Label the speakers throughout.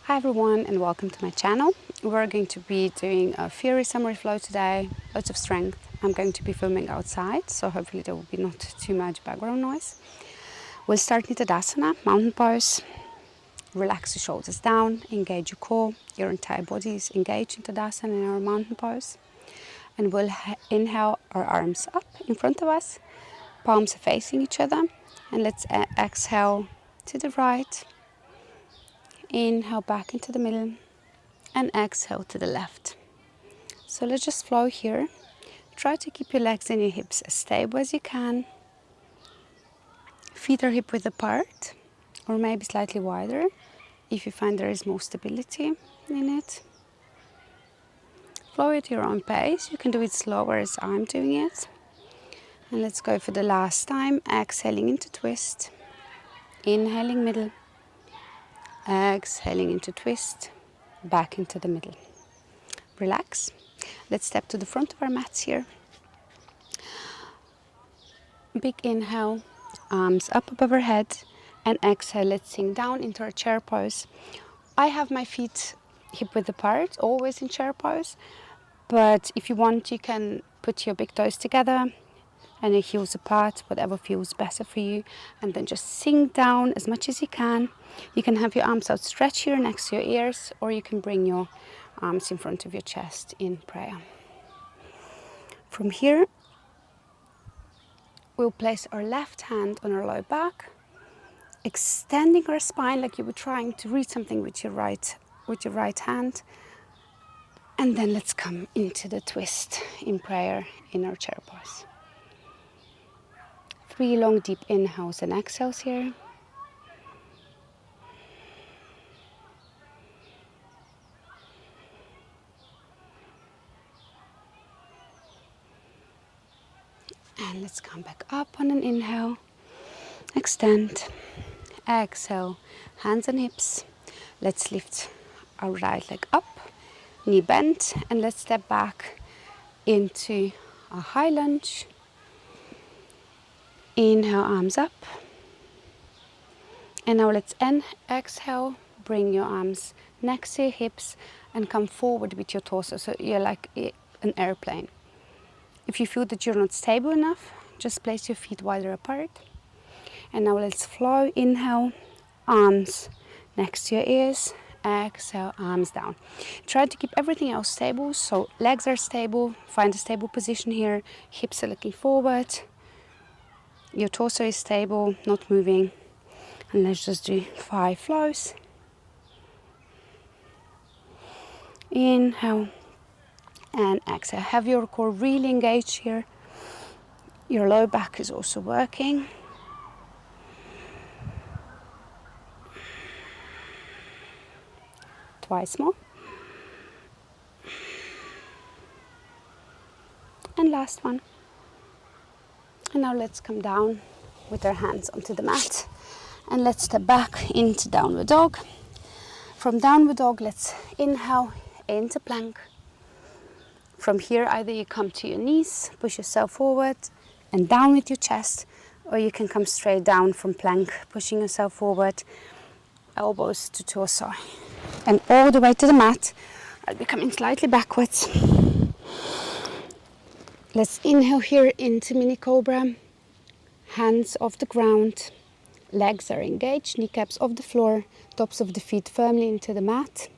Speaker 1: Hi everyone and welcome to my channel. We're going to be doing a Fury summary flow today, lots of strength. I'm going to be filming outside, so hopefully there will be not too much background noise. We'll start with Tadasana, mountain pose. Relax your shoulders down, engage your core, your entire body is engaged in Tadasana in our mountain pose. And we'll inhale our arms up in front of us, palms are facing each other, and let's exhale to the right. Inhale back into the middle and exhale to the left. So let's just flow here. Try to keep your legs and your hips as stable as you can. Feet are hip width apart or maybe slightly wider if you find there is more stability in it. Flow at your own pace. You can do it slower as I'm doing it. And let's go for the last time. Exhaling into twist. Inhaling middle. Exhaling into twist. Back into the middle. Relax. Let's step to the front of our mats here. Big inhale, arms up above our head, and exhale, let's sink down into our chair pose. I have my feet hip width apart, always in chair pose, but if you want, you can put your big toes together and your heels apart, whatever feels better for you, and then just sink down as much as you can. You can have your arms outstretched here next to your ears, or you can bring your arms in front of your chest in prayer. From here, we'll place our left hand on our low back, extending our spine like you were trying to read something with your right hand. And then let's come into the twist in prayer in our chair pose. 3 long deep inhales and exhales here. And let's come back up on an inhale. Extend. Exhale. Hands and hips. Let's lift our right leg up. Knee bent. And let's step back into a high lunge. Inhale, arms up. And now let's exhale. Bring your arms next to your hips and come forward with your torso. So you're like an airplane. If you feel that you're not stable enough, just place your feet wider apart. And now let's flow. Inhale, arms next to your ears. Exhale, arms down. Try to keep everything else stable. So legs are stable. Find a stable position here. Hips are looking forward. Your torso is stable, not moving. And let's just do 5 flows. Inhale and exhale. Have your core really engaged here. Your low back is also working. Twice more. And last one. And now let's come down with our hands onto the mat. And let's step back into downward dog. From downward dog, let's inhale into plank. From here, either you come to your knees, push yourself forward and down with your chest, or you can come straight down from plank, pushing yourself forward, elbows to torso. And all the way to the mat. I'll be coming slightly backwards. Let's inhale here into mini cobra. Hands off the ground. Legs are engaged, kneecaps off the floor, tops of the feet firmly into the mat.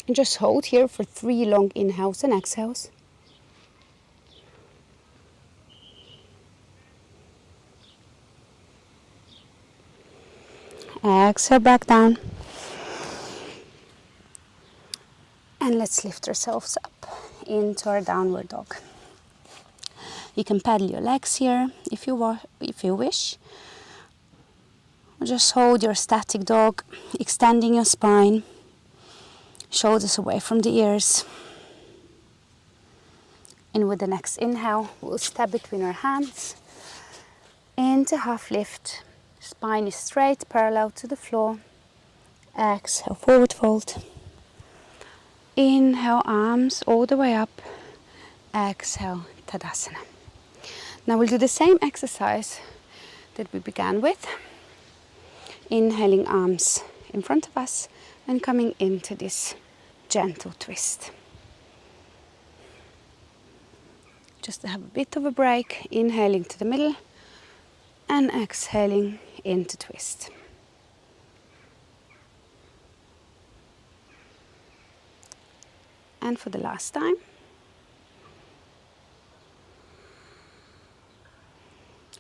Speaker 1: And just hold here for 3 long inhales and exhales. Exhale back down. And let's lift ourselves up into our downward dog. You can paddle your legs here if you wish. Just hold your static dog, extending your spine, shoulders away from the ears. And with the next inhale, we'll step between our hands into half lift. Spine is straight, parallel to the floor. Exhale, forward fold. Inhale, arms all the way up. Exhale, Tadasana. Now we'll do the same exercise that we began with. Inhaling, arms in front of us, and coming into this gentle twist. Just to have a bit of a break, inhaling to the middle and exhaling into twist. And for the last time.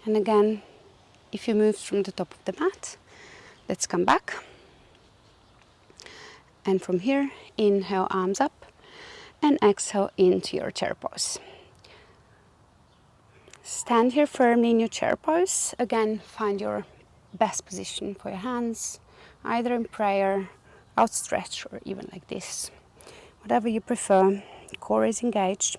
Speaker 1: And again, if you moved from the top of the mat, let's come back. And from here, inhale, arms up, and exhale into your chair pose. Stand here firmly in your chair pose. Again, find your best position for your hands, either in prayer, outstretched, or even like this. Whatever you prefer, core is engaged.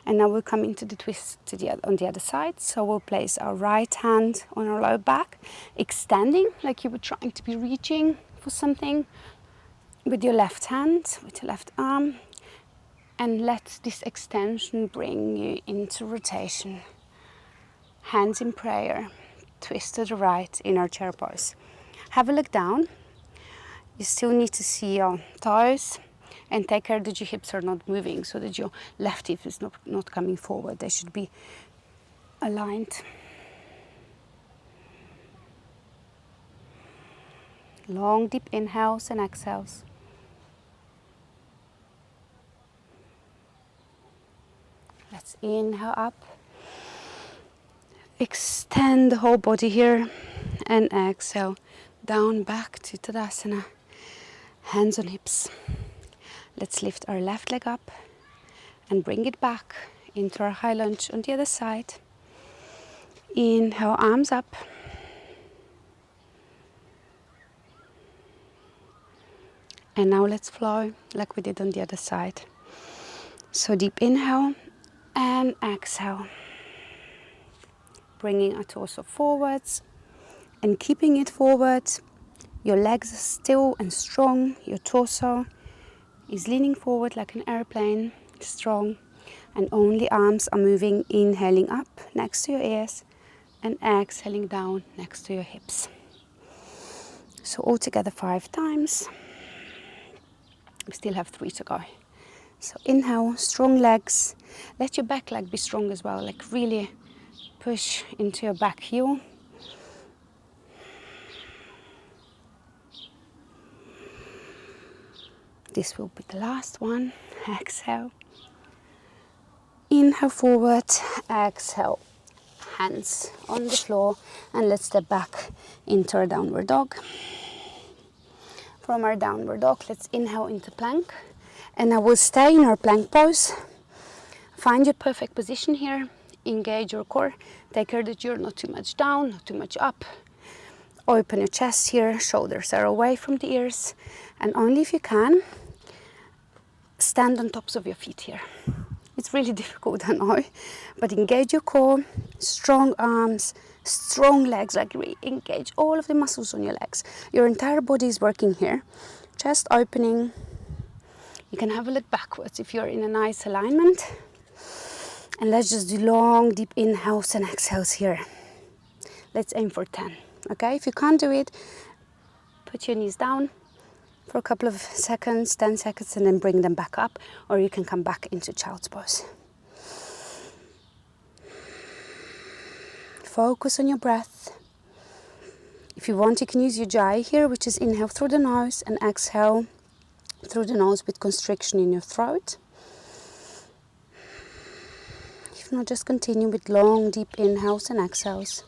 Speaker 1: And now we'll come into the twist on the other side. So we'll place our right hand on our lower back, extending like you were trying to be reaching for something with your left hand, with your left arm. And let this extension bring you into rotation. Hands in prayer, twist to the right in our chair pose. Have a look down. You still need to see your toes and take care that your hips are not moving so that your left hip is not coming forward. They should be aligned. Long deep inhales and exhales. Let's inhale up. Extend the whole body here and exhale down back to Tadasana. Hands on hips. Let's lift our left leg up and bring it back into our high lunge on the other side. Inhale, arms up. And now let's flow like we did on the other side. So deep inhale and exhale. Bringing our torso forwards and keeping it forward. Your legs are still and strong. Your torso is leaning forward like an airplane, strong. And only arms are moving, inhaling up next to your ears and exhaling down next to your hips. So all together 5 times. We still have 3 to go. So inhale, strong legs. Let your back leg be strong as well, like really push into your back heel. This will be the last one. Exhale. Inhale forward, exhale. Hands on the floor and let's step back into our downward dog. From our downward dog, let's inhale into plank. And I will stay in our plank pose. Find your perfect position here. Engage your core. Take care that you're not too much down, not too much up. Open your chest here. Shoulders are away from the ears. And only if you can, stand on tops of your feet here. It's really difficult, I know. But engage your core. Strong arms, strong legs. Like engage all of the muscles on your legs. Your entire body is working here. Chest opening. You can have a look backwards if you're in a nice alignment. And let's just do long, deep inhales and exhales here. Let's aim for 10, okay? If you can't do it, put your knees down for a couple of seconds, 10 seconds, and then bring them back up. Or you can come back into child's pose. Focus on your breath. If you want, you can use your jai here, which is inhale through the nose and exhale through the nose with constriction in your throat. If not, just continue with long, deep inhales and exhales.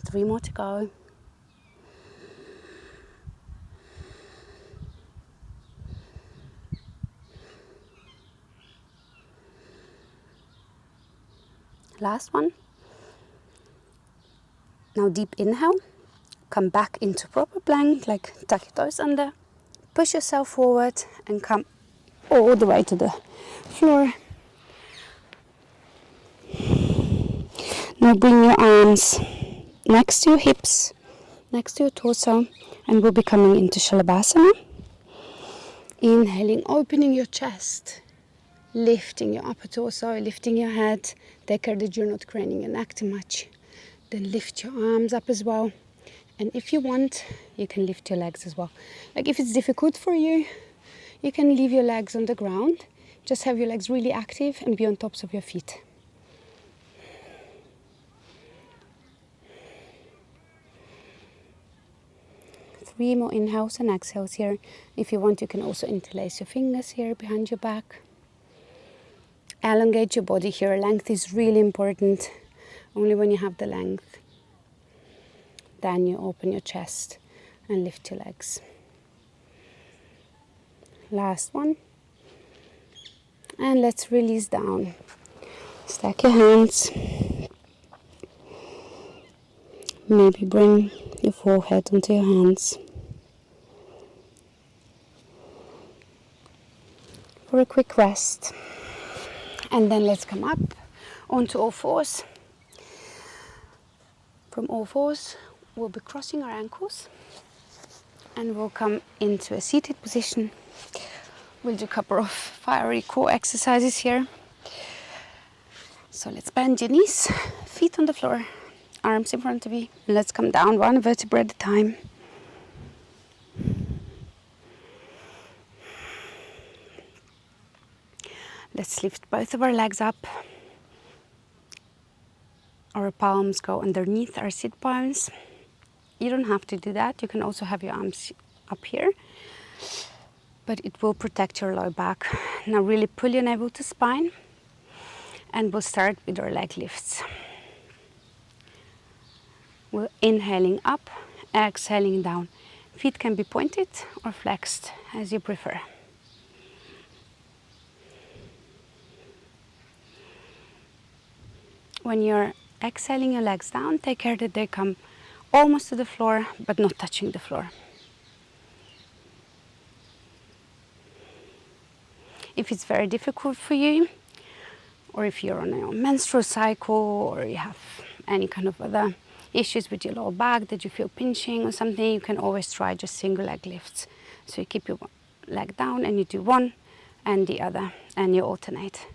Speaker 1: Three more to go. Last one. Now deep inhale. Come back into proper plank, like tuck your toes under. Push yourself forward and come all the way to the floor. Now bring your arms next to your hips, next to your torso, and we'll be coming into Shalabhasana. Inhaling, opening your chest, lifting your upper torso, lifting your head. Take care that you're not craning your neck too much. Then lift your arms up as well. And if you want, you can lift your legs as well. Like if it's difficult for you, you can leave your legs on the ground. Just have your legs really active and be on tops of your feet. Three more inhales and exhales here. If you want, you can also interlace your fingers here behind your back. Elongate your body here. Length is really important. Only when you have the length, then you open your chest and lift your legs. Last one. And let's release down. Stack your hands. Maybe bring your forehead onto your hands. For a quick rest. And then let's come up onto all fours. From all fours, we'll be crossing our ankles. And we'll come into a seated position. We'll do a couple of fiery core exercises here. So let's bend your knees, feet on the floor, arms in front of you. And let's come down one vertebra at a time. Let's lift both of our legs up. Our palms go underneath our sit bones. You don't have to do that. You can also have your arms up here. But it will protect your lower back. Now really pull your navel to spine. And we'll start with our leg lifts. We're inhaling up, exhaling down. Feet can be pointed or flexed as you prefer. When you're exhaling your legs down, take care that they come almost to the floor, but not touching the floor. If it's very difficult for you, or if you're on a menstrual cycle, or you have any kind of other issues with your lower back that you feel pinching or something, you can always try just single leg lifts. So you keep your leg down and you do one and the other, and you alternate.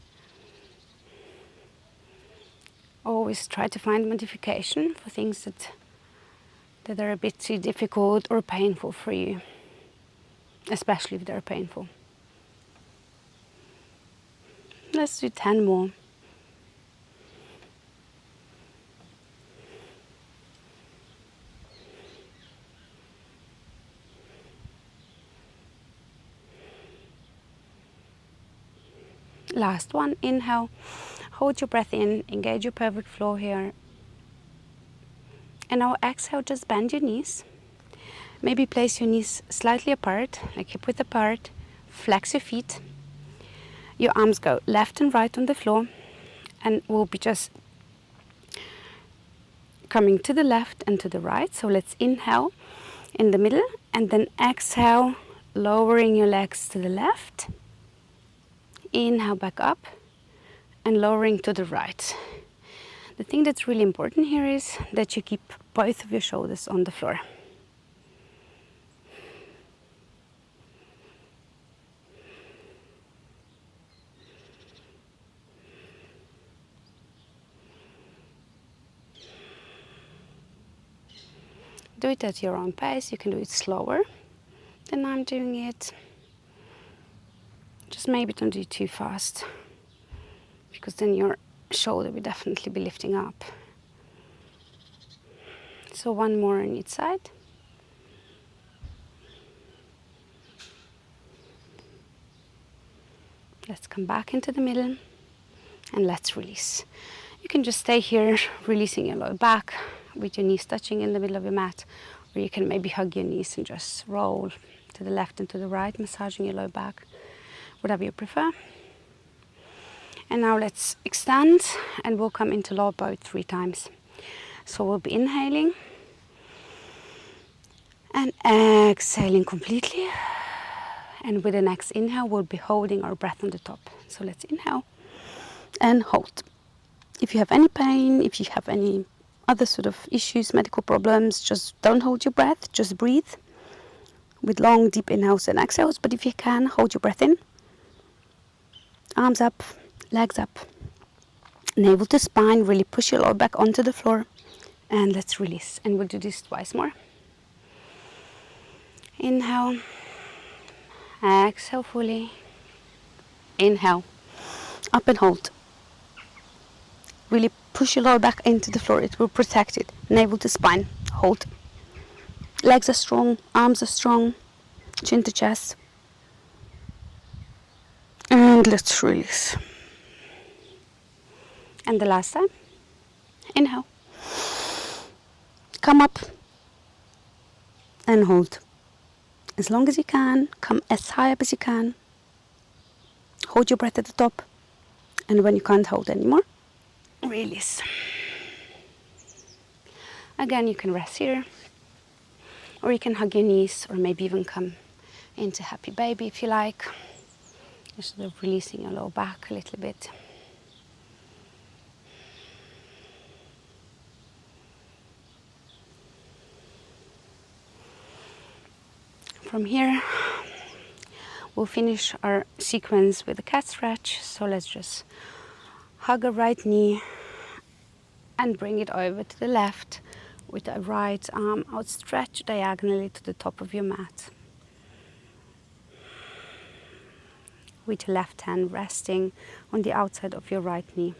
Speaker 1: Always try to find modification for things that are a bit too difficult or painful for you, especially if they're painful. Let's do 10 more. Last one, inhale. Hold your breath in, engage your pelvic floor here. And now exhale, just bend your knees. Maybe place your knees slightly apart, like hip width apart. Flex your feet. Your arms go left and right on the floor. And we'll be just coming to the left and to the right. So let's inhale in the middle and then exhale, lowering your legs to the left. Inhale back up and lowering to the right. The thing that's really important here is that you keep both of your shoulders on the floor. Do it at your own pace. You can do it slower than I'm doing it. Just maybe don't do it too fast, because then your shoulder will definitely be lifting up. So one more on each side. Let's come back into the middle and let's release. You can just stay here, releasing your lower back with your knees touching in the middle of your mat, or you can maybe hug your knees and just roll to the left and to the right, massaging your lower back, whatever you prefer. And now let's extend and we'll come into lower boat 3 times. So we'll be inhaling and exhaling completely. And with the next inhale, we'll be holding our breath on the top. So let's inhale and hold. If you have any pain, if you have any other sort of issues, medical problems, just don't hold your breath, just breathe with long, deep inhales and exhales. But if you can, hold your breath in. Arms up, legs up, navel to spine, really push your lower back onto the floor And let's release. And we'll do this twice more. Inhale. Exhale fully. Inhale. Up and hold. Really push your lower back into the floor. It will protect it. Navel to spine. Hold. Legs are strong. Arms are strong. Chin to chest. And let's release. And the last time. Inhale. Come up. And hold. As long as you can. Come as high up as you can. Hold your breath at the top. And when you can't hold anymore, release. Again, you can rest here. Or you can hug your knees. Or maybe even come into happy baby if you like. Just sort of releasing your lower back a little bit. From here, we'll finish our sequence with a cat stretch. So let's just hug a right knee and bring it over to the left with the right arm outstretched diagonally to the top of your mat. With your left hand resting on the outside of your right knee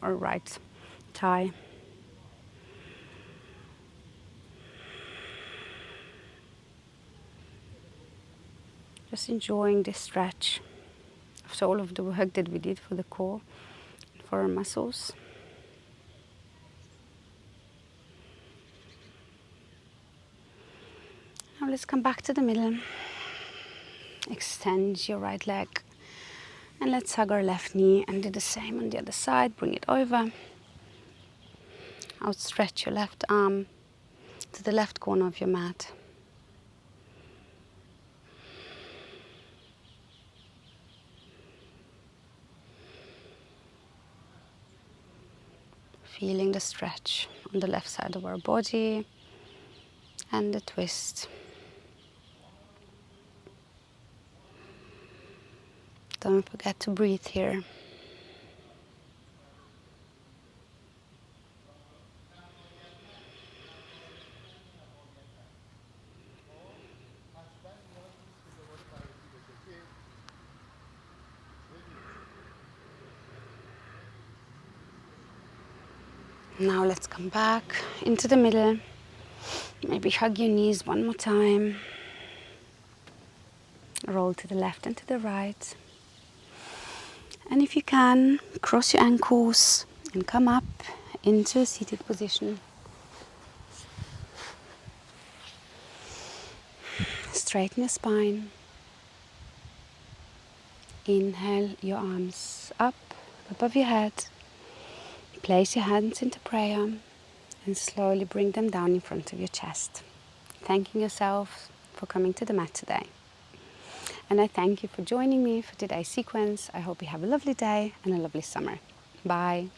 Speaker 1: or right thigh. Just enjoying this stretch after all of the work that we did for the core, for our muscles. Now let's come back to the middle. Extend your right leg. And let's hug our left knee and do the same on the other side. Bring it over. Outstretch your left arm to the left corner of your mat. Feeling the stretch on the left side of our body and the twist. Don't forget to breathe here. Now let's come back into the middle. Maybe hug your knees one more time. Roll to the left and to the right. And if you can, cross your ankles and come up into a seated position. Straighten your spine. Inhale your arms up above your head. Place your hands into prayer and slowly bring them down in front of your chest. Thanking yourself for coming to the mat today. And I thank you for joining me for today's sequence. I hope you have a lovely day and a lovely summer. Bye.